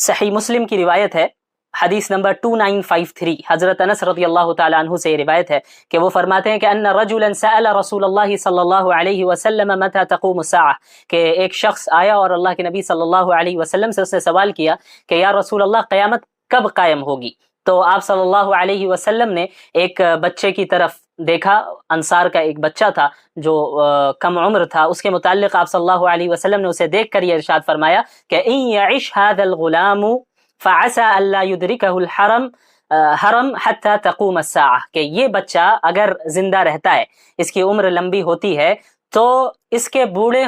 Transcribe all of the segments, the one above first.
صحیح مسلم کی روایت ہے، حدیث نمبر 2953، حضرت انس رضی اللہ تعالیٰ عنہ سے یہ روایت ہے کہ وہ فرماتے ہیں کہ ان رجلا سأل رسول اللہ صلی اللہ علیہ وسلم متى تقوم الساعہ، کہ ایک شخص آیا اور اللہ کے نبی صلی اللہ علیہ وسلم سے اس نے سوال کیا کہ یا رسول اللہ قیامت کب قائم ہوگی؟ تو آپ صلی اللہ علیہ وسلم نے ایک بچے کی طرف دیکھا، انصار کا ایک بچہ تھا جو کم عمر تھا، اس کے متعلق آپ صلی اللہ علیہ وسلم نے اسے دیکھ کر یہ ارشاد فرمایا کہ ان یعش هذا الغلام فعسى الا يدركه الحرم حتى تقوم الساعہ، کہ یہ بچہ اگر زندہ رہتا ہے، اس کی عمر لمبی ہوتی ہے، تو اس کے بوڑھے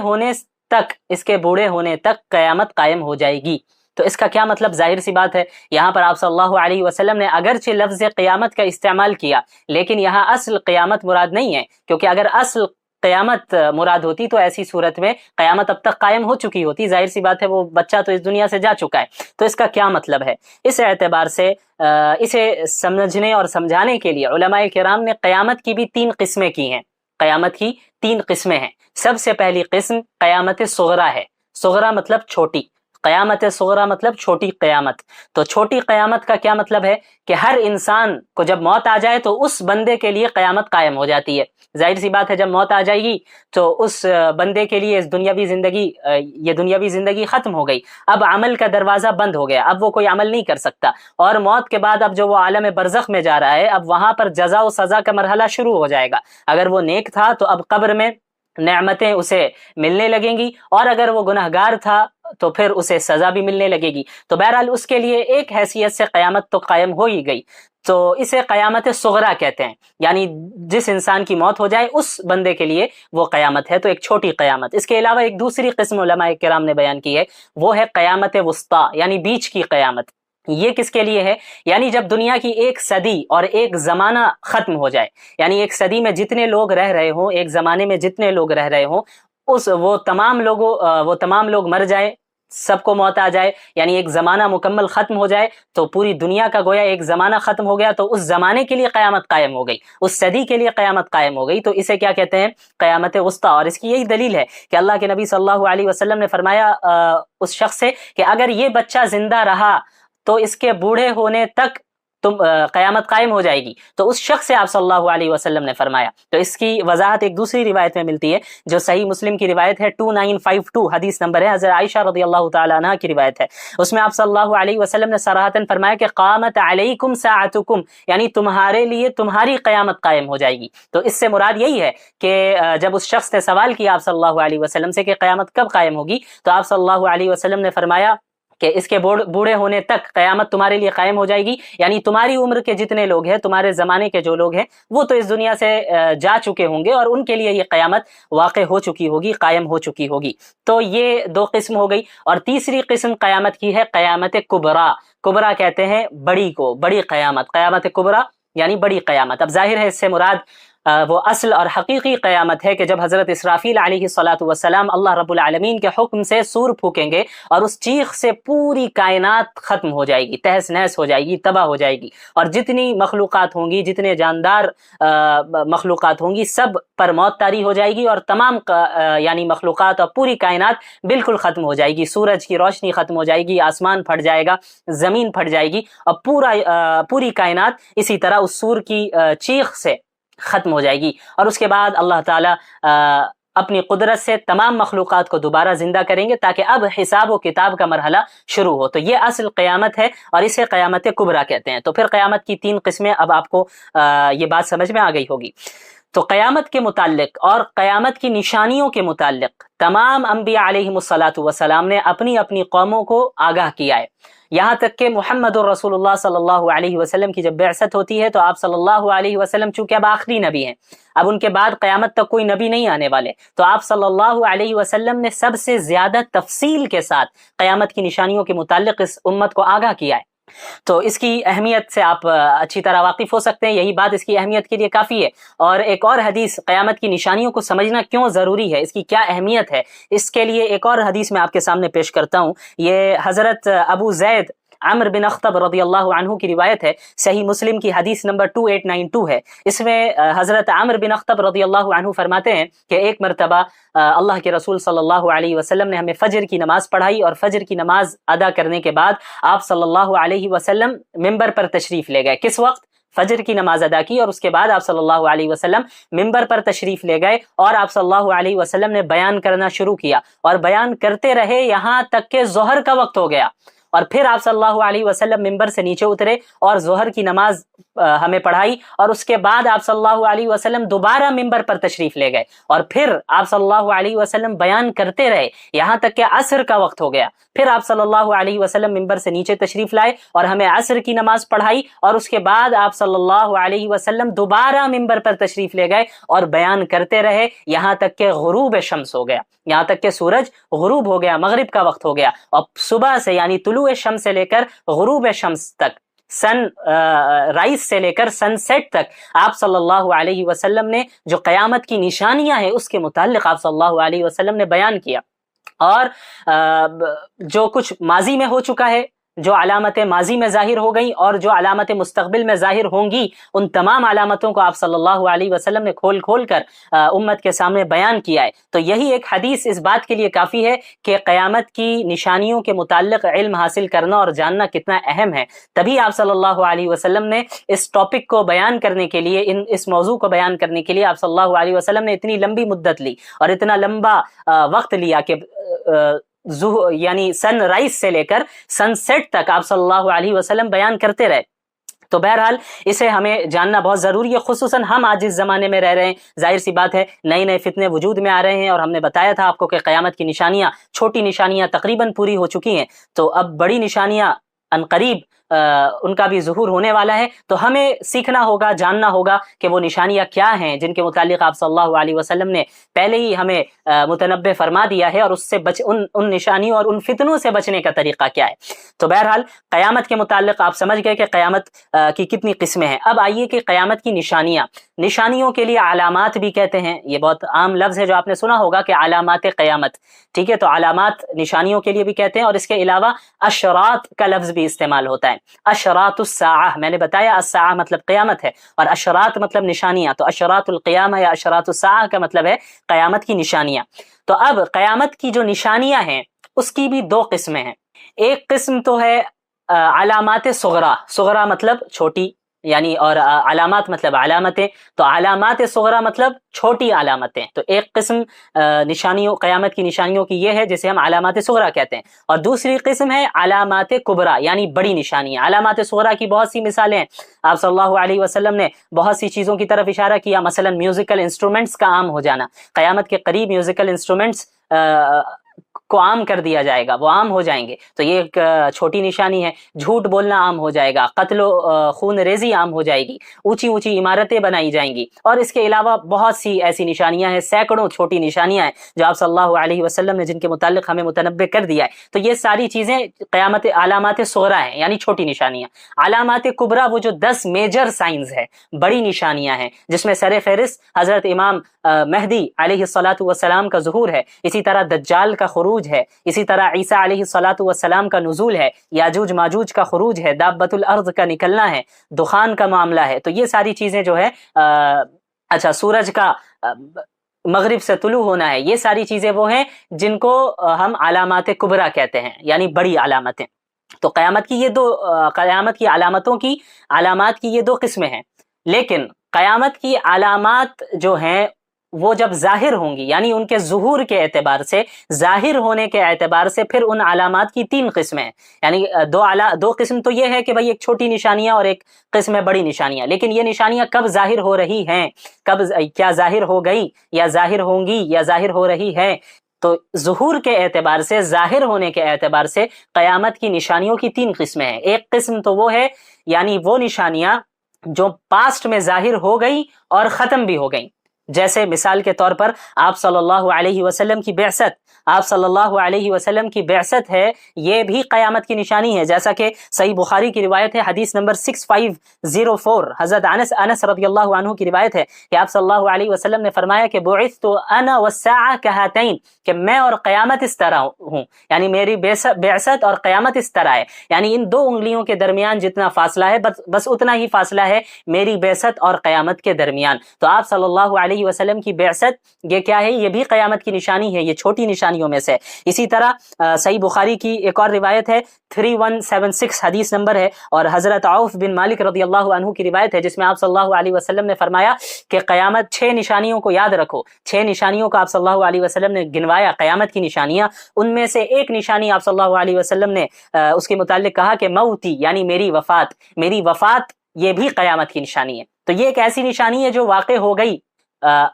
ہونے تک قیامت قائم ہو جائے گی۔ تو اس کا کیا مطلب؟ ظاہر سی بات ہے، یہاں پر آپ صلی اللہ علیہ وسلم نے اگرچہ لفظ قیامت کا استعمال کیا، لیکن یہاں اصل قیامت مراد نہیں ہے، کیونکہ اگر اصل قیامت مراد ہوتی تو ایسی صورت میں قیامت اب تک قائم ہو چکی ہوتی، ظاہر سی بات ہے وہ بچہ تو اس دنیا سے جا چکا ہے۔ تو اس کا کیا مطلب ہے؟ اس اعتبار سے اسے سمجھنے اور سمجھانے کے لیے علماء کرام نے قیامت کی بھی 3 قسمیں کی ہیں۔ قیامت کی 3 قسمیں ہیں۔ سب سے پہلی قسم قیامت صغریٰ ہے۔ صغریٰ مطلب چھوٹی، قیامت صغریٰ مطلب چھوٹی قیامت۔ تو چھوٹی قیامت کا کیا مطلب ہے کہ ہر انسان کو جب موت آ جائے تو اس بندے کے لیے قیامت قائم ہو جاتی ہے۔ ظاہر سی بات ہے جب موت آ جائے گی تو اس بندے کے لیے یہ دنیاوی زندگی ختم ہو گئی، اب عمل کا دروازہ بند ہو گیا، اب وہ کوئی عمل نہیں کر سکتا، اور موت کے بعد اب جو وہ عالم برزخ میں جا رہا ہے، اب وہاں پر جزا و سزا کا مرحلہ شروع ہو جائے گا۔ اگر وہ نیک تھا تو اب قبر میں نعمتیں اسے ملنے لگیں گی، اور اگر وہ گنہگار تھا تو پھر اسے سزا بھی ملنے لگے گی۔ تو بہرحال اس کے لیے ایک حیثیت سے قیامت تو قائم ہو ہی گئی، تو اسے قیامت صغریٰ کہتے ہیں، یعنی جس انسان کی موت ہو جائے اس بندے کے لیے وہ قیامت ہے، تو ایک چھوٹی قیامت۔ اس کے علاوہ ایک دوسری قسم علماء کرام نے بیان کی ہے، وہ ہے قیامت وسطیٰ، یعنی بیچ کی قیامت۔ یہ کس کے لیے ہے؟ یعنی جب دنیا کی ایک صدی اور ایک زمانہ ختم ہو جائے، یعنی ایک صدی میں جتنے لوگ رہ رہے ہوں، ایک زمانے میں جتنے لوگ رہ رہے ہوں، وہ تمام لوگ مر جائیں، سب کو موت آ جائے، یعنی ایک زمانہ مکمل ختم ہو جائے، تو پوری دنیا کا گویا ایک زمانہ ختم ہو گیا، تو اس زمانے کے لیے قیامت قائم ہو گئی، اس صدی کے لیے قیامت قائم ہو گئی، تو اسے کیا کہتے ہیں؟ قیامت وسطیٰ۔ اور اس کی یہی دلیل ہے کہ اللہ کے نبی صلی اللہ علیہ وسلم نے فرمایا اس شخص سے کہ اگر یہ بچہ زندہ رہا تو اس کے بوڑھے ہونے تک قیامت قائم ہو جائے گی، تو اس شخص سے آپ صلی اللہ علیہ وسلم نے فرمایا۔ تو اس کی وضاحت ایک دوسری روایت میں ملتی ہے جو صحیح مسلم کی روایت ہے، 2952 حدیث نمبر ہے، حضرت عائشہ رضی اللہ تعالیٰ عنہ کی روایت ہے۔ اس میں آپ صلی اللہ علیہ وسلم نے صراحتاً فرمایا کہ قامت علیکم ساعتکم، یعنی تمہارے لیے تمہاری قیامت قائم ہو جائے گی۔ تو اس سے مراد یہی ہے کہ جب اس شخص نے سوال کیا آپ صلی اللہ علیہ وسلم سے کہ قیامت کب قائم ہوگی، تو آپ صلی اللہ علیہ وسلم نے فرمایا کہ اس کے بوڑھے ہونے تک قیامت تمہارے لیے قائم ہو جائے گی، یعنی تمہاری عمر کے جتنے لوگ ہیں، تمہارے زمانے کے جو لوگ ہیں، وہ تو اس دنیا سے جا چکے ہوں گے، اور ان کے لیے یہ قیامت واقع ہو چکی ہوگی، قائم ہو چکی ہوگی۔ تو یہ 2 قسم ہو گئی۔ اور تیسری قسم قیامت کی ہے قیامت کبریٰ۔ کبریٰ کہتے ہیں بڑی کو، بڑی قیامت، قیامت کبریٰ یعنی بڑی قیامت۔ اب ظاہر ہے اس سے مراد وہ اصل اور حقیقی قیامت ہے کہ جب حضرت اسرافیل علیہ الصلاۃ والسلام اللہ رب العالمین کے حکم سے سور پھونکیں گے، اور اس چیخ سے پوری کائنات ختم ہو جائے گی، تہس نہس ہو جائے گی، تباہ ہو جائے گی، اور جتنی مخلوقات ہوں گی، جتنے جاندار مخلوقات ہوں گی، سب پر موت طاری ہو جائے گی، اور تمام یعنی مخلوقات اور پوری کائنات بالکل ختم ہو جائے گی، سورج کی روشنی ختم ہو جائے گی، آسمان پھٹ جائے گا، زمین پھٹ جائے گی، اور پوری کائنات اسی طرح اس سور کی چیخ سے ختم ہو جائے گی۔ اور اس کے بعد اللہ تعالیٰ اپنی قدرت سے تمام مخلوقات کو دوبارہ زندہ کریں گے تاکہ اب حساب و کتاب کا مرحلہ شروع ہو۔ تو یہ اصل قیامت ہے، اور اسے قیامت کبریٰ کہتے ہیں۔ تو پھر قیامت کی 3 قسمیں، اب آپ کو یہ بات سمجھ میں آ گئی ہوگی۔ تو قیامت کے متعلق اور قیامت کی نشانیوں کے متعلق تمام انبیاء علیہم الصلاۃ والسلام نے اپنی اپنی قوموں کو آگاہ کیا ہے، یہاں تک کہ محمد الرسول اللہ صلی اللہ علیہ وسلم کی جب بعثت ہوتی ہے تو آپ صلی اللہ علیہ وسلم چونکہ اب آخری نبی ہیں، اب ان کے بعد قیامت تک کوئی نبی نہیں آنے والے، تو آپ صلی اللہ علیہ وسلم نے سب سے زیادہ تفصیل کے ساتھ قیامت کی نشانیوں کے متعلق اس امت کو آگاہ کیا ہے۔ تو اس کی اہمیت سے آپ اچھی طرح واقف ہو سکتے ہیں، یہی بات اس کی اہمیت کے لیے کافی ہے۔ اور ایک اور حدیث قیامت کی نشانیوں کو سمجھنا کیوں ضروری ہے، اس کی کیا اہمیت ہے، اس کے لیے ایک اور حدیث میں آپ کے سامنے پیش کرتا ہوں۔ یہ حضرت ابو زید عمر بن اخطب رضی اللہ عنہ کی روایت ہے، صحیح مسلم کی حدیث نمبر 2892 ہے۔ اس میں حضرت عمر بن اخطب رضی اللہ عنہ فرماتے ہیں کہ ایک مرتبہ اللہ کے رسول صلی اللہ علیہ وسلم نے ہمیں فجر کی نماز پڑھائی، اور فجر کی نماز ادا کرنے کے بعد آپ صلی اللہ علیہ وسلم ممبر پر تشریف لے گئے۔ کس وقت؟ فجر کی نماز ادا کی اور اس کے بعد آپ صلی اللہ علیہ وسلم ممبر پر تشریف لے گئے، اور آپ صلی اللہ علیہ وسلم نے بیان کرنا شروع کیا، اور بیان کرتے رہے یہاں تک کہ ظہر کا وقت ہو گیا، اور پھر آپ صلی اللہ علیہ وسلم ممبر سے نیچے اترے اور ظہر کی نماز ہمیں پڑھائی، اور اس کے بعد آپ صلی اللہ علیہ وسلم دوبارہ ممبر پر تشریف لے گئے، اور پھر آپ صلی اللہ علیہ وسلم بیان کرتے رہے یہاں تک کہ عصر کا وقت ہو گیا۔ پھر آپ صلی اللہ علیہ وسلم ممبر سے نیچے تشریف لائے اور ہمیں عصر کی نماز پڑھائی، اور اس کے بعد آپ صلی اللہ علیہ وسلم دوبارہ ممبر پر تشریف لے گئے اور بیان کرتے رہے یہاں تک کہ غروب شمس ہو گیا، یہاں تک کہ سورج غروب ہو گیا، مغرب کا وقت ہو گیا۔ اور صبح سے یعنی طلوع شمس سے لے کر غروب شمس تک، سن رائز سے لے کر سن سیٹ تک آپ صلی اللہ علیہ وسلم نے جو قیامت کی نشانیاں ہیں اس کے متعلق آپ صلی اللہ علیہ وسلم نے بیان کیا، اور جو کچھ ماضی میں ہو چکا ہے، جو علامتیں ماضی میں ظاہر ہو گئیں اور جو علامتیں مستقبل میں ظاہر ہوں گی، ان تمام علامتوں کو آپ صلی اللہ علیہ وسلم نے کھول کھول کر امت کے سامنے بیان کیا ہے۔ تو یہی ایک حدیث اس بات کے لیے کافی ہے کہ قیامت کی نشانیوں کے متعلق علم حاصل کرنا اور جاننا کتنا اہم ہے۔ تبھی آپ صلی اللہ علیہ وسلم نے اس ٹاپک کو بیان کرنے کے لیے، اس موضوع کو بیان کرنے کے لیے آپ صلی اللہ علیہ وسلم نے اتنی لمبی مدت لی اور اتنا لمبا وقت لیا کہ یعنی سن رائز سے لے کر سن سیٹ تک آپ صلی اللہ علیہ وسلم بیان کرتے رہے۔ تو بہرحال اسے ہمیں جاننا بہت ضروری ہے، خصوصاً ہم آج اس زمانے میں رہ رہے ہیں، ظاہر سی بات ہے نئے نئے فتنے وجود میں آ رہے ہیں، اور ہم نے بتایا تھا آپ کو کہ قیامت کی نشانیاں، چھوٹی نشانیاں تقریباً پوری ہو چکی ہیں، تو اب بڑی نشانیاں عنقریب ان کا بھی ظہور ہونے والا ہے۔ تو ہمیں سیکھنا ہوگا، جاننا ہوگا کہ وہ نشانیاں کیا ہیں جن کے متعلق آپ صلی اللہ علیہ وسلم نے پہلے ہی ہمیں متنبہ فرما دیا ہے، اور اس سے ان نشانیوں اور ان فتنوں سے بچنے کا طریقہ کیا ہے۔ تو بہرحال قیامت کے متعلق آپ سمجھ گئے کہ قیامت کی کتنی قسمیں ہیں۔ اب آئیے کہ قیامت کی نشانیوں کے لیے علامات بھی کہتے ہیں، یہ بہت عام لفظ ہے جو آپ نے سنا ہوگا کہ علامات قیامت، ٹھیک ہے؟ تو علامات نشانیوں کے لیے بھی کہتے ہیں، اور اس کے علاوہ اشراط کا لفظ بھی استعمال ہوتا ہے۔ اشراط الساعہ، میں نے بتایا الساعہ مطلب قیامت ہے، اور اشراط مطلب نشانیاں، تو اشراط القیامہ یا اشراط الساعہ کا مطلب ہے قیامت کی نشانیاں۔ تو اب قیامت کی جو نشانیاں ہیں اس کی بھی دو قسمیں ہیں۔ ایک قسم تو ہے علامات صغرا، صغرا مطلب چھوٹی، یعنی اور علامات مطلب علامتیں، تو علامات صغرا مطلب چھوٹی علامتیں۔ تو ایک قسم نشانیوں، قیامت کی نشانیوں کی یہ ہے جسے ہم علامات صغرا کہتے ہیں، اور دوسری قسم ہے علامات کبرا یعنی بڑی نشانیاں۔ علامات صغرا کی بہت سی مثالیں ہیں، آپ صلی اللہ علیہ وسلم نے بہت سی چیزوں کی طرف اشارہ کیا، مثلا میوزیکل انسٹرومنٹس کا عام ہو جانا، قیامت کے قریب میوزیکل انسٹرومنٹس کو عام کر دیا جائے گا، وہ عام ہو جائیں گے، تو یہ ایک چھوٹی نشانی ہے۔ جھوٹ بولنا عام ہو جائے گا، قتل و خون ریزی عام ہو جائے گی، اونچی اونچی عمارتیں بنائی جائیں گی، اور اس کے علاوہ بہت سی ایسی نشانیاں ہیں، سینکڑوں چھوٹی نشانیاں ہیں جو آپ صلی اللہ علیہ وسلم نے جن کے متعلق ہمیں متنبہ کر دیا ہے۔ تو یہ ساری چیزیں قیامت علامات صغرا ہیں، یعنی چھوٹی نشانیاں۔ علامات کبرا وہ جو 10 میجر سائنز ہے، بڑی نشانیاں ہیں، جس میں سر فہرست حضرت امام مہدی علیہ الصلاۃ والسلام کا ظہور ہے، اسی طرح دجال کا خروج ہے، اسی طرح عیسیٰ علیہ الصلاۃ والسلام کا نزول ہے، یاجوج ماجوج کا خروج ہے، دابۃ الارض کا نکلنا ہے، دخان کا معاملہ ہے۔ تو یہ ساری چیزیں جو ہے اچھا سورج کا مغرب سے طلوع ہونا ہے، یہ ساری چیزیں وہ ہیں جن کو ہم علامات کبرا کہتے ہیں، یعنی بڑی علامتیں۔ تو قیامت کی علامات کی یہ دو قسمیں ہیں، لیکن قیامت کی علامات جو ہیں وہ جب ظاہر ہوں گی، یعنی ان کے ظہور کے اعتبار سے، ظاہر ہونے کے اعتبار سے، پھر ان علامات کی 3 قسمیں ہیں۔ یعنی دو قسم تو یہ ہے کہ بھئی ایک چھوٹی نشانیاں اور ایک قسم ہے بڑی نشانیاں، لیکن یہ نشانیاں کب ظاہر ہو رہی ہیں، کیا ظاہر ہو گئی یا ظاہر ہوں گی یا ظاہر ہو رہی ہیں؟ تو ظہور کے اعتبار سے، ظاہر ہونے کے اعتبار سے قیامت کی نشانیوں کی 3 قسمیں ہیں۔ ایک قسم تو وہ ہے یعنی وہ نشانیاں جو پاسٹ میں ظاہر ہو گئی اور ختم بھی ہو گئیں، جیسے مثال کے طور پر آپ صلی اللہ علیہ وسلم کی بعثت، آپ صلی اللہ علیہ وسلم کی بعثت ہے، یہ بھی قیامت کی نشانی ہے، جیسا کہ صحیح بخاری کی روایت ہے، حدیث نمبر 6504، حضرت انس رضی اللہ عنہ کی روایت ہے کہ آپ صلی اللہ علیہ وسلم نے فرمایا کہ بعثت انا والساعہ کہاتین، کہ میں اور قیامت اس طرح ہوں، یعنی میری بعثت اور قیامت اس طرح ہے، یعنی ان دو انگلیوں کے درمیان جتنا فاصلہ ہے بس اتنا ہی فاصلہ ہے میری بعثت اور قیامت کے درمیان۔ تو آپ صلی اللہ علیہ وسلم کی بعثت یہ کیا ہے؟ یہ بھی قیامت کی نشانی ہے، یہ چھوٹی نشانیوں میں سے۔ اسی طرح صحیح بخاری کی ایک اور روایت ہے 3176 حدیث نمبر ہے، اور حضرت عوف بن مالک رضی اللہ عنہ کی روایت ہے، جس میں آپ صلی اللہ علیہ وسلم نے فرمایا کہ قیامت 6 نشانیوں کو یاد رکھو، 6 نشانیوں کو آپ صلی اللہ علیہ وسلم نے گنوایا قیامت کی نشانیاں۔ ان میں سے ایک نشانی آپ صلی اللہ علیہ وسلم نے اس کے متعلق کہا کہ موتی، یعنی میری وفات یہ بھی قیامت کی نشانی ہے۔ تو یہ ایک ایسی نشانی ہے جو واقع ہو گئی،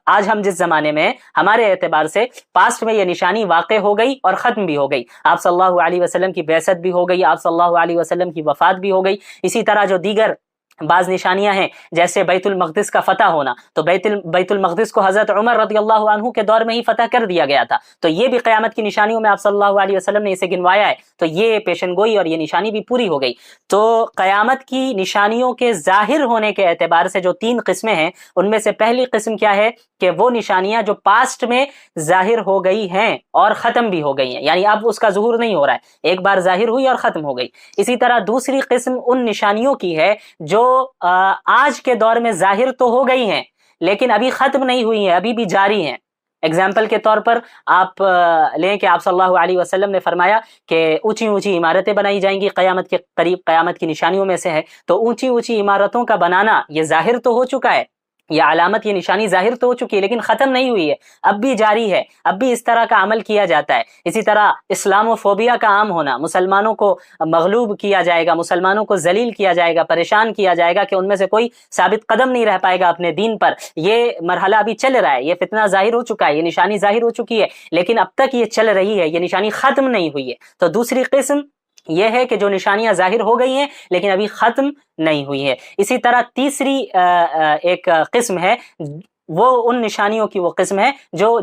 آج ہم جس زمانے میں ہمارے اعتبار سے پاسٹ میں یہ نشانی واقع ہو گئی اور ختم بھی ہو گئی، آپ صلی اللہ علیہ وسلم کی بعثت بھی ہو گئی، آپ صلی اللہ علیہ وسلم کی وفات بھی ہو گئی۔ اسی طرح جو دیگر بعض نشانیاں ہیں جیسے بیت المقدس کا فتح ہونا، تو بیت المقدس کو حضرت عمر رضی اللہ عنہ کے دور میں ہی فتح کر دیا گیا تھا، تو یہ بھی قیامت کی نشانیوں میں آپ صلی اللہ علیہ وسلم نے اسے گنوایا ہے، تو یہ پیشن گوئی اور یہ نشانی بھی پوری ہو گئی۔ تو قیامت کی نشانیوں کے ظاہر ہونے کے اعتبار سے جو 3 قسمیں ہیں، ان میں سے پہلی قسم کیا ہے کہ وہ نشانیاں جو پاسٹ میں ظاہر ہو گئی ہیں اور ختم بھی ہو گئی ہیں، یعنی اب اس کا ظہور نہیں ہو رہا ہے، ایک بار ظاہر ہوئی اور ختم ہو گئی۔ اسی طرح دوسری قسم ان نشانیوں کی ہے جو آج کے دور میں ظاہر تو ہو گئی ہیں لیکن ابھی ختم نہیں ہوئی ہیں، ابھی بھی جاری ہیں۔ اگزامپل کے طور پر آپ لیں کہ آپ صلی اللہ علیہ وسلم نے فرمایا کہ اونچی اونچی عمارتیں بنائی جائیں گی قیامت کے قریب، قیامت کی نشانیوں میں سے ہے، تو اونچی اونچی عمارتوں کا بنانا یہ ظاہر تو ہو چکا ہے، یہ علامت، یہ نشانی ظاہر تو ہو چکی ہے لیکن ختم نہیں ہوئی ہے، اب بھی جاری ہے، اب بھی اس طرح کا عمل کیا جاتا ہے۔ اسی طرح اسلام و فوبیا کا عام ہونا، مسلمانوں کو مغلوب کیا جائے گا، مسلمانوں کو ذلیل کیا جائے گا، پریشان کیا جائے گا کہ ان میں سے کوئی ثابت قدم نہیں رہ پائے گا اپنے دین پر، یہ مرحلہ ابھی چل رہا ہے، یہ فتنہ ظاہر ہو چکا ہے، یہ نشانی ظاہر ہو چکی ہے لیکن اب تک یہ چل رہی ہے، یہ نشانی ختم نہیں ہوئی ہے۔ تو دوسری قسم یہ ہے کہ جو نشانیاں ظاہر ہو گئی ہیں لیکن ابھی ختم نہیں ہوئی ہے۔ اسی طرح تیسری ایک قسم ہے، وہ ان نشانیوں کی وہ قسم ہے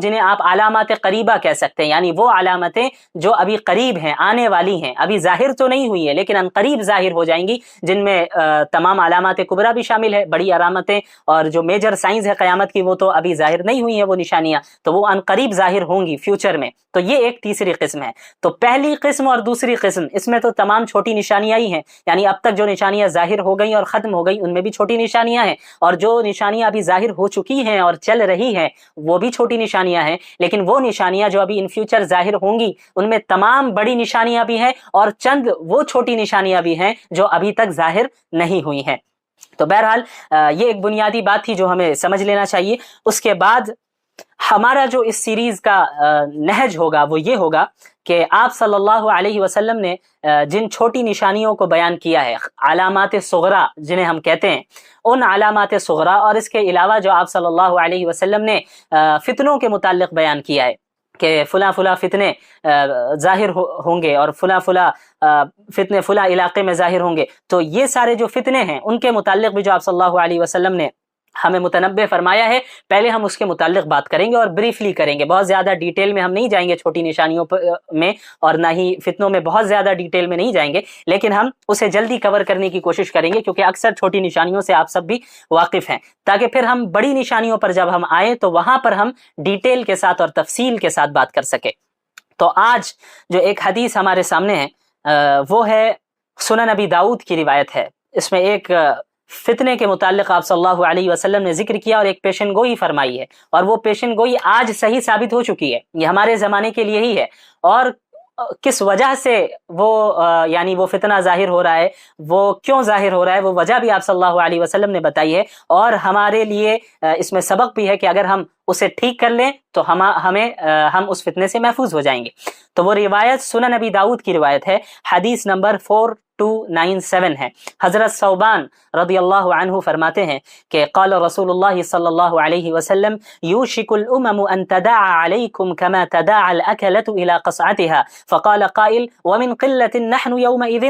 جنہیں آپ علامات قریبہ کہہ سکتے ہیں، یعنی وہ علامتیں جو ابھی قریب ہیں، آنے والی ہیں، ابھی ظاہر تو نہیں ہوئی ہے لیکن ان قریب ظاہر ہو جائیں گی، جن میں تمام علامات کبریٰ بھی شامل ہے، بڑی علامتیں، اور جو میجر سائنز ہے قیامت کی وہ تو ابھی ظاہر نہیں ہوئی ہیں وہ نشانیاں، تو وہ ان قریب ظاہر ہوں گی فیوچر میں۔ تو یہ ایک تیسری قسم ہے۔ تو پہلی قسم اور دوسری قسم، اس میں تو تمام چھوٹی نشانیاں ہی ہیں، یعنی اب تک جو نشانیاں ظاہر ہو گئی اور ختم ہو گئی ان میں بھی چھوٹی نشانیاں ہیں، اور جو نشانیاں ابھی ظاہر ہو چکی ہیں اور چل رہی ہیں وہ بھی چھوٹی نشانیاں ہیں، لیکن وہ نشانیاں جو ابھی ان فیوچر ظاہر ہوں گی ان میں تمام بڑی نشانیاں بھی ہیں اور چند وہ چھوٹی نشانیاں بھی ہیں جو ابھی تک ظاہر نہیں ہوئی ہیں۔ تو بہرحال یہ ایک بنیادی بات تھی جو ہمیں سمجھ لینا چاہیے۔ اس کے بعد ہمارا جو اس سیریز کا نہج ہوگا وہ یہ ہوگا کہ آپ صلی اللہ علیہ وسلم نے جن چھوٹی نشانیوں کو بیان کیا ہے، علامات صغریٰ جنہیں ہم کہتے ہیں، ان علامات صغریٰ اور اس کے علاوہ جو آپ صلی اللہ علیہ وسلم نے فتنوں کے متعلق بیان کیا ہے کہ فلاں فلاں فتنے ظاہر ہوں گے اور فلاں فلاں فتنے فلاں علاقے میں ظاہر ہوں گے، تو یہ سارے جو فتنے ہیں ان کے متعلق بھی جو آپ صلی اللہ علیہ وسلم نے ہمیں متنبہ فرمایا ہے، پہلے ہم اس کے متعلق بات کریں گے اور بریفلی کریں گے، بہت زیادہ ڈیٹیل میں ہم نہیں جائیں گے چھوٹی نشانیوں میں، اور نہ ہی فتنوں میں بہت زیادہ ڈیٹیل میں نہیں جائیں گے، لیکن ہم اسے جلدی کور کرنے کی کوشش کریں گے کیونکہ اکثر چھوٹی نشانیوں سے آپ سب بھی واقف ہیں، تاکہ پھر ہم بڑی نشانیوں پر جب ہم آئیں تو وہاں پر ہم ڈیٹیل کے ساتھ اور تفصیل کے ساتھ بات کر سکیں۔ تو آج جو ایک حدیث ہمارے سامنے ہے وہ ہے سنن ابی داؤد کی روایت ہے، اس میں ایک فتنے کے متعلق آپ صلی اللہ علیہ وسلم نے ذکر کیا اور ایک پیشن گوئی فرمائی ہے، اور وہ پیشن گوئی آج صحیح ثابت ہو چکی ہے، یہ ہمارے زمانے کے لیے ہی ہے، اور کس وجہ سے وہ یعنی وہ فتنہ ظاہر ہو رہا ہے، وہ کیوں ظاہر ہو رہا ہے، وہ وجہ بھی آپ صلی اللہ علیہ وسلم نے بتائی ہے، اور ہمارے لیے اس میں سبق بھی ہے کہ اگر ہم اسے ٹھیک کر لیں تو ہم اس فتنے سے محفوظ ہو جائیں گے۔ تو وہ روایت سنن ابی داؤد کی روایت ہے، حدیث نمبر 4297 ہے۔ حضرت ثوبان رضی اللہ عنہ فرماتے ہیں کہ قال رسول اللہ صلی اللہ علیہ وسلم یوشک الامم ان تداعى علیکم كما تداعى الاکلة الى قصعتها فقال قائل ومن قلة نحن يومئذ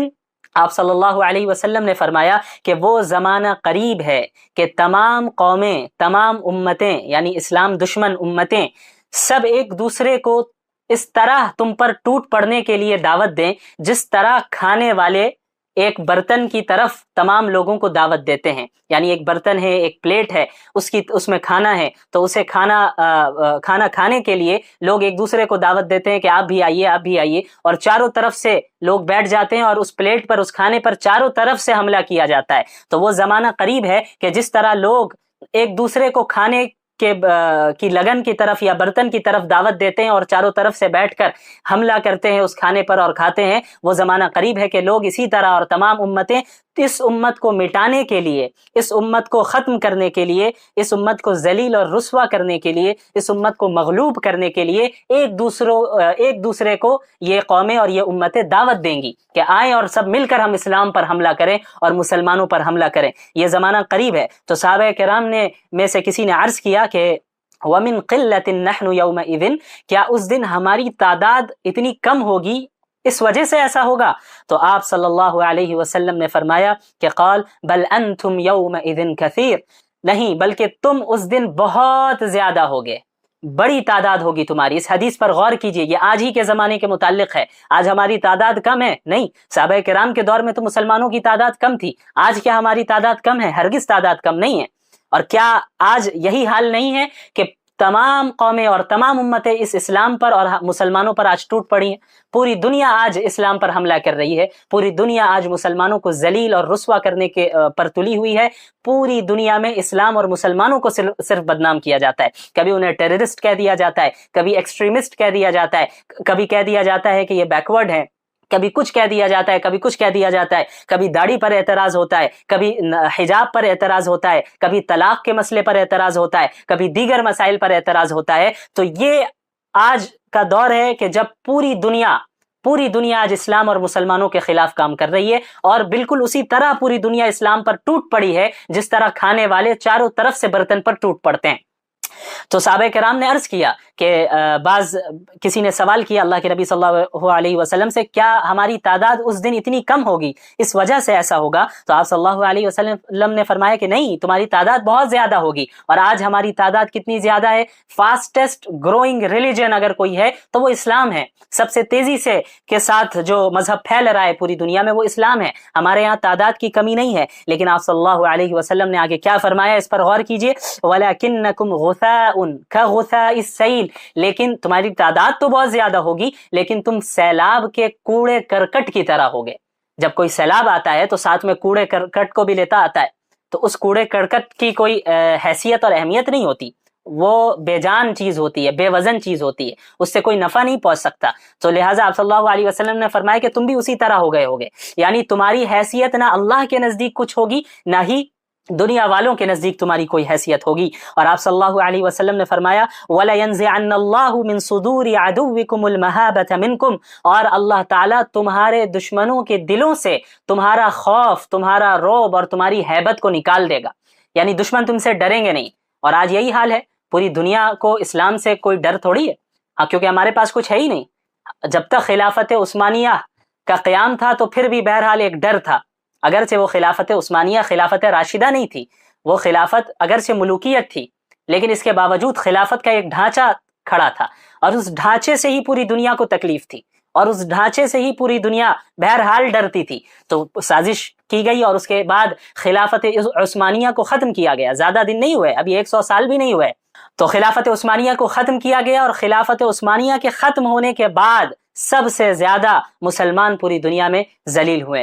آپ صلی اللہ علیہ وسلم نے فرمایا کہ وہ زمانہ قریب ہے کہ تمام قومیں، تمام امتیں، یعنی اسلام دشمن امتیں، سب ایک دوسرے کو اس طرح تم پر ٹوٹ پڑنے کے لیے دعوت دیں جس طرح کھانے والے ایک برتن کی طرف تمام لوگوں کو دعوت دیتے ہیں. یعنی ایک برتن ہے، ایک پلیٹ ہے، اس میں کھانا ہے، تو اسے کھانا کھانے کے لیے لوگ ایک دوسرے کو دعوت دیتے ہیں کہ آپ بھی آئیے، آپ بھی آئیے، اور چاروں طرف سے لوگ بیٹھ جاتے ہیں اور اس پلیٹ پر، اس کھانے پر چاروں طرف سے حملہ کیا جاتا ہے. تو وہ زمانہ قریب ہے کہ جس طرح لوگ ایک دوسرے کو کھانے کی لگن کی طرف یا برتن کی طرف دعوت دیتے ہیں اور چاروں طرف سے بیٹھ کر حملہ کرتے ہیں اس کھانے پر اور کھاتے ہیں، وہ زمانہ قریب ہے کہ لوگ اسی طرح، اور تمام امتیں اس امت کو مٹانے کے لیے، اس امت کو ختم کرنے کے لیے، اس امت کو ذلیل اور رسوا کرنے کے لیے، اس امت کو مغلوب کرنے کے لیے ایک دوسرے کو یہ قومیں اور یہ امتیں دعوت دیں گی کہ آئیں اور سب مل کر ہم اسلام پر حملہ کریں اور مسلمانوں پر حملہ کریں. یہ زمانہ قریب ہے. تو صحابہ کرام میں سے کسی نے عرض کیا کہ وَمِن قِلَّةٍ نَحْنُ يَوْمَئِذٍ، کیا اس دن ہماری تعداد اتنی کم ہوگی، اس وجہ سے ایسا ہوگا؟ تو آپ صلی اللہ علیہ وسلم نے فرمایا کہ قال بل انتم یومئذ کثیر، نہیں بلکہ تم اس دن بہت زیادہ ہوگے، بڑی تعداد ہوگی تمہاری. اس حدیث پر غور کیجئے، یہ آج ہی کے زمانے کے متعلق ہے. آج ہماری تعداد کم ہے؟ نہیں، صحابہ کرام کے دور میں تو مسلمانوں کی تعداد کم تھی. آج کیا ہماری تعداد کم ہے؟ ہرگز تعداد کم نہیں ہے. اور کیا آج یہی حال نہیں ہے کہ تمام قومیں اور تمام امتیں اس اسلام پر اور مسلمانوں پر آج ٹوٹ پڑی ہیں؟ پوری دنیا آج اسلام پر حملہ کر رہی ہے، پوری دنیا آج مسلمانوں کو ذلیل اور رسوا کرنے کے پر تلی ہوئی ہے. پوری دنیا میں اسلام اور مسلمانوں کو صرف بدنام کیا جاتا ہے. کبھی انہیں ٹیررسٹ کہہ دیا جاتا ہے، کبھی ایکسٹریمسٹ کہہ دیا جاتا ہے، کبھی کہہ دیا جاتا ہے کہ یہ بیکورڈ ہیں، کبھی کچھ کہہ دیا جاتا ہے، کبھی کچھ کہہ دیا جاتا ہے، کبھی داڑھی پر اعتراض ہوتا ہے، کبھی حجاب پر اعتراض ہوتا ہے، کبھی طلاق کے مسئلے پر اعتراض ہوتا ہے، کبھی دیگر مسائل پر اعتراض ہوتا ہے. تو یہ آج کا دور ہے کہ جب پوری دنیا آج اسلام اور مسلمانوں کے خلاف کام کر رہی ہے، اور بالکل اسی طرح پوری دنیا اسلام پر ٹوٹ پڑی ہے جس طرح کھانے والے چاروں طرف سے برتن پر ٹوٹ پڑتے ہیں. تو صحابہ کرام نے عرض کیا کہ کسی نے سوال کیا اللہ کے نبی صلی اللہ علیہ وسلم سے، کیا ہماری تعداد اس دن اتنی کم ہوگی، اس وجہ سے ایسا ہوگا؟ تو آپ صلی اللہ علیہ وسلم نے فرمایا کہ نہیں، تمہاری تعداد بہت زیادہ ہوگی. اور آج ہماری تعداد کتنی زیادہ ہے؟ فاسٹسٹ گروئنگ ریلیجن اگر کوئی ہے تو وہ اسلام ہے. سب سے تیزی سے کے ساتھ جو مذہب پھیل رہا ہے پوری دنیا میں وہ اسلام ہے. ہمارے یہاں تعداد کی کمی نہیں ہے. لیکن آپ صلی اللہ علیہ وسلم نے آگے کیا فرمایا، اس پر غور کیجئے. وَلَكِنَّكُمْ غُثَاءٌ كَغُثَاءِ السَّيْلِ، لیکن تمہاری تعداد تو بہت زیادہ ہوگی لیکن تم سیلاب کے کوڑے کرکٹ کی طرح ہوگے. جب کوئی سیلاب آتا ہے تو ساتھ میں کوڑے کرکٹ کو بھی لیتا آتا ہے، تو اس کوڑے کرکٹ کی کوئی حیثیت اور اہمیت نہیں ہوتی، وہ بے جان چیز ہوتی ہے، بے وزن چیز ہوتی ہے، اس سے کوئی نفع نہیں پہنچ سکتا. تو لہٰذا آپ صلی اللہ علیہ وسلم نے فرمایا کہ تم بھی اسی طرح ہو گئے ہوگے. یعنی تمہاری حیثیت نہ اللہ کے نزدیک کچھ ہوگی، نہ ہی دنیا والوں کے نزدیک تمہاری کوئی حیثیت ہوگی. اور آپ صلی اللہ علیہ وسلم نے فرمایا وَلَيَنزِعَنَّ اللَّهُ مِن صُدُورِ عَدُوِّكُمُ الْمَهَابَةَ مِنْكُمْ، اور اللہ تعالیٰ تمہارے دشمنوں کے دلوں سے تمہارا خوف، تمہارا رعب اور تمہاری ہیبت کو نکال دے گا. یعنی دشمن تم سے ڈریں گے نہیں. اور آج یہی حال ہے، پوری دنیا کو اسلام سے کوئی ڈر تھوڑی ہے. ہاں، کیونکہ ہمارے پاس کچھ ہے ہی نہیں. جب تک خلافت عثمانیہ کا قیام تھا تو پھر بھی بہرحال ایک ڈر تھا، اگرچہ وہ خلافت عثمانیہ خلافت راشدہ نہیں تھی، وہ خلافت اگرچہ ملوکیت تھی، لیکن اس کے باوجود خلافت کا ایک ڈھانچہ کھڑا تھا، اور اس ڈھانچے سے ہی پوری دنیا کو تکلیف تھی، اور اس ڈھانچے سے ہی پوری دنیا بہرحال ڈرتی تھی. تو سازش کی گئی اور اس کے بعد خلافت عثمانیہ کو ختم کیا گیا. زیادہ دن نہیں ہوئے، ابھی 100 سال بھی نہیں ہوئے تو خلافت عثمانیہ کو ختم کیا گیا. اور خلافت عثمانیہ کے ختم ہونے کے بعد سب سے زیادہ مسلمان پوری دنیا میں ذلیل ہوئے.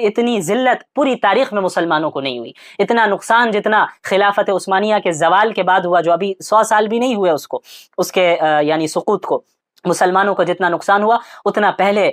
اتنی ذلت پوری تاریخ میں مسلمانوں کو نہیں ہوئی، اتنا نقصان جتنا خلافت عثمانیہ کے زوال کے بعد ہوا، جو ابھی 100 سال بھی نہیں ہوئے اس کے یعنی سقوط کو. مسلمانوں کو جتنا نقصان ہوا اتنا پہلے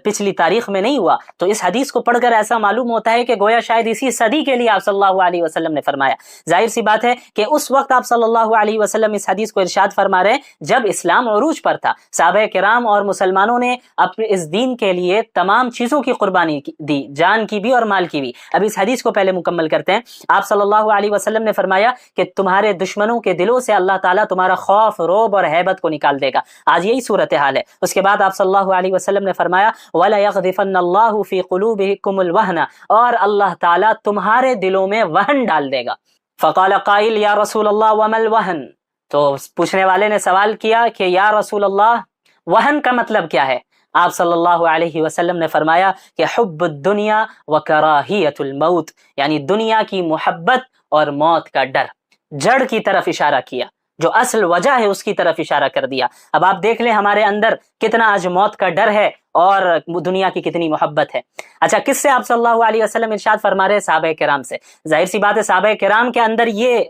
پچھلی تاریخ میں نہیں ہوا. تو اس حدیث کو پڑھ کر ایسا معلوم ہوتا ہے کہ گویا شاید اسی صدی کے لیے آپ صلی اللہ علیہ وسلم نے فرمایا. ظاہر سی بات ہے کہ اس وقت آپ صلی اللہ علیہ وسلم اس حدیث کو ارشاد فرما رہے ہیں جب اسلام عروج پر تھا. صحابہ کرام اور مسلمانوں نے اپنے اس دین کے لیے تمام چیزوں کی قربانی دی، جان کی بھی اور مال کی بھی. اب اس حدیث کو پہلے مکمل کرتے ہیں. آپ صلی اللہ علیہ وسلم نے فرمایا کہ تمہارے دشمنوں کے دلوں سے اللہ تعالیٰ تمہارا خوف، رعب اور ہیبت کو نکال دے گا. آج یہی صورتحال ہے۔ اس کے بعد آپ صلی اللہ علیہ وسلم نے فرمایا وَلَيَغْذِفَنَّ اللَّهُ فِي قُلُوبِكُمُ الْوَهْنَ، اور اللہ تعالیٰ تمہارے دلوں میں وہن ڈال دے گا۔ فقال قائل یا رسول اللہ وما الوہن، تو پوچھنے والے نے سوال کیا کہ یا رسول اللہ وہن کا مطلب کیا ہے؟ آپ صلی اللہ علیہ وسلم نے فرمایا کہ حب الدنیا وکراہیت الموت، یعنی دنیا کی محبت اور موت کا ڈر۔ جڑ کی طرف اشارہ کیا، جو اصل وجہ ہے اس کی طرف اشارہ کر دیا۔ اب آپ دیکھ لیں ہمارے اندر کتنا آج موت کا ڈر ہے اور دنیا کی کتنی محبت ہے۔ اچھا، کس سے آپ صلی اللہ علیہ وسلم ارشاد فرما رہے ہیں؟ صحابہ کرام سے۔ ظاہر سی بات ہے صحابہ کرام کے اندر یہ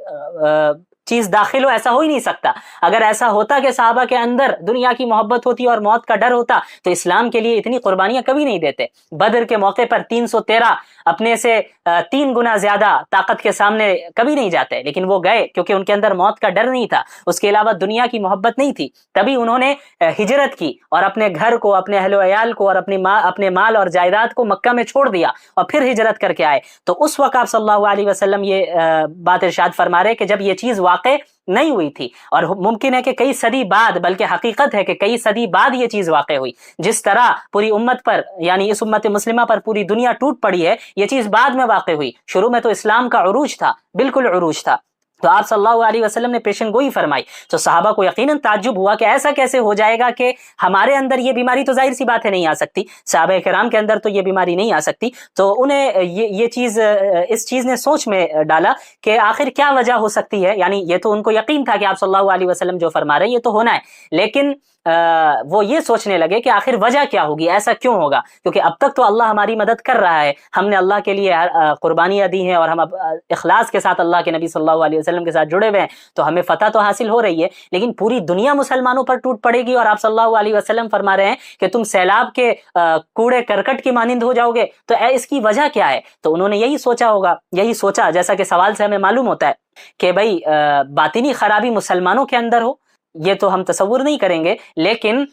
چیز داخل ہو، ایسا ہو ہی نہیں سکتا۔ اگر ایسا ہوتا کہ صحابہ کے اندر دنیا کی محبت ہوتی اور موت کا ڈر ہوتا تو اسلام کے لیے اتنی قربانیاں کبھی نہیں دیتے۔ بدر کے موقع پر 313 اپنے سے 3 گنا زیادہ طاقت کے سامنے کبھی نہیں جاتے، لیکن وہ گئے کیونکہ ان کے اندر موت کا ڈر نہیں تھا، اس کے علاوہ دنیا کی محبت نہیں تھی، تبھی انہوں نے ہجرت کی اور اپنے گھر کو، اپنے اہل و عیال کو اور اپنے مال اور جائیداد کو مکہ میں چھوڑ دیا اور پھر ہجرت کر کے آئے۔ تو اس وقت آپ صلی اللہ علیہ وسلم یہ بات ارشاد فرما رہے کہ جب یہ چیز واقع نہیں ہوئی تھی، اور ممکن ہے کہ کئی صدی بعد، بلکہ حقیقت ہے کہ کئی صدی بعد یہ چیز واقع ہوئی، جس طرح پوری امت پر، یعنی اس امت مسلمہ پر پوری دنیا ٹوٹ پڑی ہے، یہ چیز بعد میں واقع ہوئی۔ شروع میں تو اسلام کا عروج تھا، بالکل عروج تھا، تو آپ صلی اللہ علیہ وسلم نے پیشن گوئی فرمائی۔ تو صحابہ کو یقیناً تعجب ہوا کہ ایسا کیسے ہو جائے گا کہ ہمارے اندر یہ بیماری، تو ظاہر سی بات ہے نہیں آ سکتی، صحابہ کرام کے اندر تو یہ بیماری نہیں آ سکتی۔ تو انہیں یہ چیز، اس چیز نے سوچ میں ڈالا کہ آخر کیا وجہ ہو سکتی ہے۔ یعنی یہ تو ان کو یقین تھا کہ آپ صلی اللہ علیہ وسلم جو فرما رہے ہیں یہ تو ہونا ہے، لیکن وہ یہ سوچنے لگے کہ آخر وجہ کیا ہوگی، ایسا کیوں ہوگا، کیونکہ اب تک تو اللہ ہماری مدد کر رہا ہے، ہم نے اللہ کے لیے قربانیاں دی ہیں اور ہم اب اخلاص کے ساتھ اللہ کے نبی صلی اللہ علیہ وسلم کے ساتھ جڑے ہوئے ہیں، تو ہمیں فتح تو حاصل ہو رہی ہے، لیکن پوری دنیا مسلمانوں پر ٹوٹ پڑے گی اور آپ صلی اللہ علیہ وسلم فرما رہے ہیں کہ تم سیلاب کے کوڑے کرکٹ کی مانند ہو جاؤ گے، تو اس کی وجہ کیا ہے؟ تو انہوں نے یہی سوچا ہوگا، یہی سوچا، جیسا کہ سوال سے ہمیں معلوم ہوتا ہے کہ بھئی باطنی خرابی مسلمانوں کے اندر ہو، یہ تو ہم تصور نہیں کریں گے، لیکن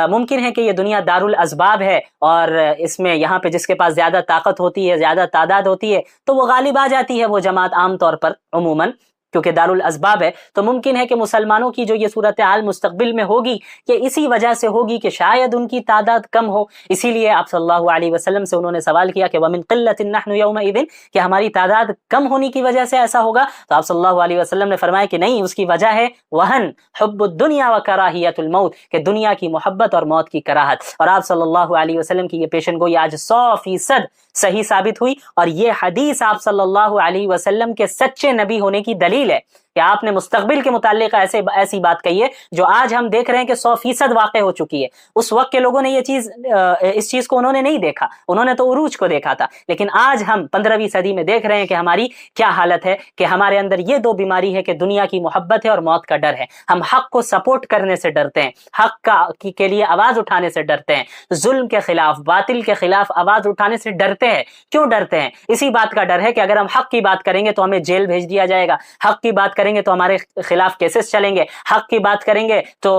ممکن ہے کہ یہ دنیا دار الاسباب ہے اور اس میں یہاں پہ جس کے پاس زیادہ طاقت ہوتی ہے، زیادہ تعداد ہوتی ہے، تو وہ غالب آ جاتی ہے وہ جماعت عام طور پر عموماً، کیونکہ دار الاسباب ہے۔ تو ممکن ہے کہ مسلمانوں کی جو یہ صورتحال مستقبل میں ہوگی کہ اسی وجہ سے ہوگی کہ شاید ان کی تعداد کم ہو، اسی لیے آپ صلی اللہ علیہ وسلم سے انہوں نے سوال کیا کہ وَمِن قِلَّةٍ نَحْنُ يَوْمَئِذٍ، کہ ہماری تعداد کم ہونے کی وجہ سے ایسا ہوگا؟ تو آپ صلی اللہ علیہ وسلم نے فرمایا کہ نہیں، اس کی وجہ ہے وہن، حب الدنیا وکراہیت الموت، کہ دنیا کی محبت اور موت کی کراہت۔ اور آپ صلی اللہ علیہ وسلم کی یہ پیشن گوئی آج 100% صحیح ثابت ہوئی، اور یہ حدیث آپ صلی اللہ علیہ وسلم کے سچے نبی ہونے کی دلیل ہے کہ آپ نے مستقبل کے متعلق ایسی بات کہی ہے جو آج ہم دیکھ رہے ہیں کہ 100% واقع ہو چکی ہے۔ اس وقت کے لوگوں نے اس چیز کو انہوں نے نہیں دیکھا، انہوں نے تو عروج کو دیکھا تھا، لیکن آج ہم 15ویں صدی میں دیکھ رہے ہیں کہ ہماری کیا حالت ہے، کہ ہمارے اندر یہ 2 بیماری ہے کہ دنیا کی محبت ہے اور موت کا ڈر ہے۔ ہم حق کو سپورٹ کرنے سے ڈرتے ہیں، حق کے لیے آواز اٹھانے سے ڈرتے ہیں، ظلم کے خلاف، باطل کے خلاف آواز اٹھانے سے ڈرتے ہیں۔ کیوں ڈرتے ہیں؟ اسی بات کا ڈر ہے کہ اگر ہم حق کی بات کریں گے تو ہمیں جیل بھیج دیا جائے گا، حق کی بات کریں گے تو ہمارے خلاف کیسز چلیں گے، حق کی بات کریں گے تو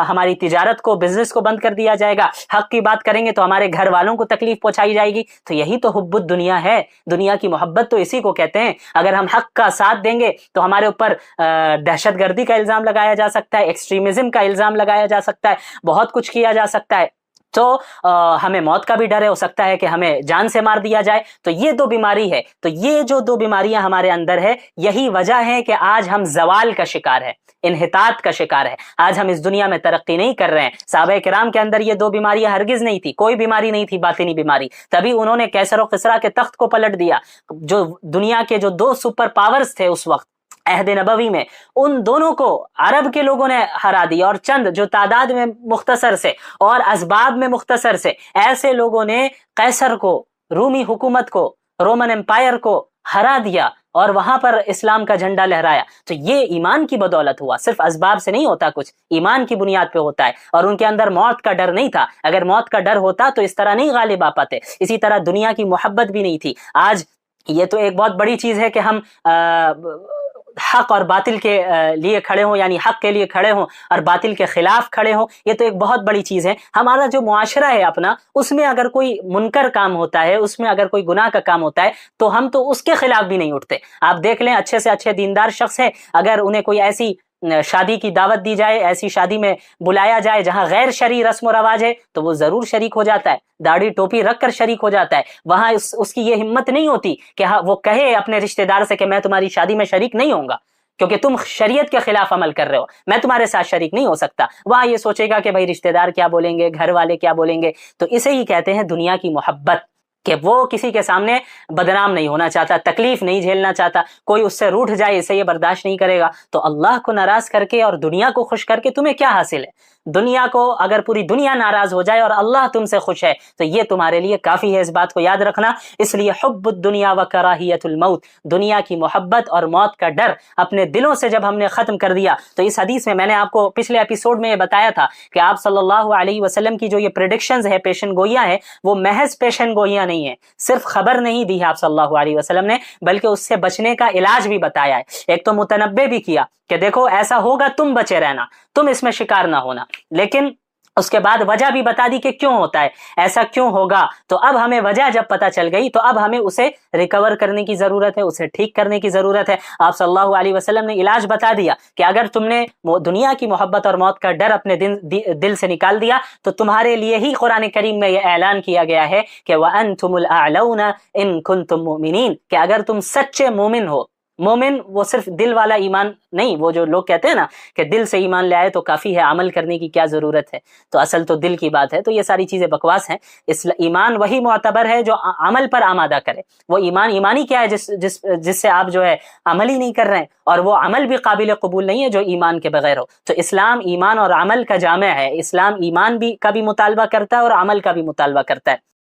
ہماری تجارت کو، بزنس کو بند کر دیا جائے گا، حق کی بات کریں گے تو ہمارے گھر والوں کو تکلیف پہنچائی جائے گی۔ تو یہی تو حب الدنیا ہے، دنیا کی محبت تو اسی کو کہتے ہیں۔ اگر ہم حق کا ساتھ دیں گے تو ہمارے اوپر دہشت گردی کا الزام لگایا جا سکتا ہے، ایکسٹریمزم کا الزام لگایا جا سکتا ہے، بہت کچھ کیا جا سکتا ہے، تو ہمیں موت کا بھی ڈر ہے، ہو سکتا ہے کہ ہمیں جان سے مار دیا جائے۔ تو یہ 2 بیماری ہے، تو یہ جو 2 بیماریاں ہمارے اندر ہے، یہی وجہ ہے کہ آج ہم زوال کا شکار ہے، انحطاط کا شکار ہے، آج ہم اس دنیا میں ترقی نہیں کر رہے ہیں۔ صحابہ کرام کے اندر یہ 2 بیماریاں ہرگز نہیں تھی، کوئی بیماری نہیں تھی باطنی بیماری، تبھی انہوں نے کیسر و قسرا کے تخت کو پلٹ دیا۔ جو دنیا کے جو 2 سپر پاورز تھے اس وقت عہد نبوی میں، ان دونوں کو عرب کے لوگوں نے ہرا دیا، اور چند جو تعداد میں مختصر سے اور اسباب میں مختصر سے ایسے لوگوں نے قیصر کو، رومی حکومت کو، رومن امپائر کو ہرا دیا اور وہاں پر اسلام کا جھنڈا لہرایا۔ تو یہ ایمان کی بدولت ہوا، صرف اسباب سے نہیں ہوتا کچھ، ایمان کی بنیاد پہ ہوتا ہے۔ اور ان کے اندر موت کا ڈر نہیں تھا، اگر موت کا ڈر ہوتا تو اس طرح نہیں غالب آ پاتے۔ اسی طرح دنیا کی محبت بھی نہیں تھی۔ آج یہ تو ایک بہت بڑی چیز ہے کہ ہم حق اور باطل کے لیے کھڑے ہوں، یعنی حق کے لیے کھڑے ہوں اور باطل کے خلاف کھڑے ہوں، یہ تو ایک بہت بڑی چیز ہے۔ ہمارا جو معاشرہ ہے اپنا، اس میں اگر کوئی منکر کام ہوتا ہے، اس میں اگر کوئی گناہ کا کام ہوتا ہے تو ہم تو اس کے خلاف بھی نہیں اٹھتے۔ آپ دیکھ لیں، اچھے سے اچھے دیندار شخص ہے، اگر انہیں کوئی ایسی شادی کی دعوت دی جائے، ایسی شادی میں بلایا جائے جہاں غیر شرعی رسم و رواج ہے تو وہ ضرور شریک ہو جاتا ہے، داڑھی ٹوپی رکھ کر شریک ہو جاتا ہے۔ وہاں اس کی یہ ہمت نہیں ہوتی کہ وہ کہے اپنے رشتہ دار سے کہ میں تمہاری شادی میں شریک نہیں ہوں گا کیونکہ تم شریعت کے خلاف عمل کر رہے ہو، میں تمہارے ساتھ شریک نہیں ہو سکتا۔ وہاں یہ سوچے گا کہ بھائی رشتہ دار کیا بولیں گے، گھر والے کیا بولیں گے۔ تو اسے ہی کہتے ہیں دنیا کی محبت، کہ وہ کسی کے سامنے بدنام نہیں ہونا چاہتا، تکلیف نہیں جھیلنا چاہتا، کوئی اس سے روٹھ جائے اسے یہ برداشت نہیں کرے گا۔ تو اللہ کو ناراض کر کے اور دنیا کو خوش کر کے تمہیں کیا حاصل ہے؟ دنیا کو اگر پوری دنیا ناراض ہو جائے اور اللہ تم سے خوش ہے تو یہ تمہارے لیے کافی ہے، اس بات کو یاد رکھنا۔ اس لیے حب الدنیا و کراہیت الموت، دنیا کی محبت اور موت کا ڈر اپنے دلوں سے جب ہم نے ختم کر دیا تو اس حدیث میں نے آپ کو پچھلے ایپیسوڈ میں یہ بتایا تھا کہ آپ صلی اللہ علیہ وسلم کی جو یہ پریڈکشنز ہے، پیشن گوئیاں ہیں، وہ محض پیشن گوئیاں نہیں ہیں، صرف خبر نہیں دی ہے آپ صلی اللہ علیہ وسلم نے، بلکہ اس سے بچنے کا علاج بھی بتایا ہے۔ ایک تو متنبع بھی کیا کہ دیکھو ایسا ہوگا، تم بچے رہنا، تم اس میں شکار نہ ہونا، لیکن اس کے بعد وجہ بھی بتا دی کہ کیوں ہوتا ہے، ایسا کیوں ہوگا۔ تو اب ہمیں وجہ جب پتہ چل گئی تو اب ہمیں اسے ریکور کرنے کی ضرورت ہے، اسے ٹھیک کرنے کی ضرورت ہے۔ آپ صلی اللہ علیہ وسلم نے علاج بتا دیا کہ اگر تم نے دنیا کی محبت اور موت کا ڈر اپنے دل سے نکال دیا تو تمہارے لیے ہی قرآن کریم میں یہ اعلان کیا گیا ہے کہ وَأَنْتُمُ الْأَعْلَوْنَ إِن كُنتُم مُؤْمِنِينَ، کہ اگر تم سچے مومن ہو۔ مومن وہ صرف دل والا ایمان نہیں، وہ جو لوگ کہتے ہیں نا کہ دل سے ایمان لے آئے تو کافی ہے، عمل کرنے کی کیا ضرورت ہے، تو اصل تو دل کی بات ہے۔ تو یہ ساری چیزیں بکواس ہیں۔ ایمان وہی معتبر ہے جو عمل پر آمادہ کرے۔ وہ ایمانی کیا ہے جس سے آپ جو ہے عمل ہی نہیں کر رہے ہیں، اور وہ عمل بھی قابل قبول نہیں ہے جو ایمان کے بغیر ہو۔ تو اسلام ایمان اور عمل کا جامع ہے، اسلام ایمان کا بھی مطالبہ کرتا ہے اور عمل کا بھی مطالبہ کرتا ہے۔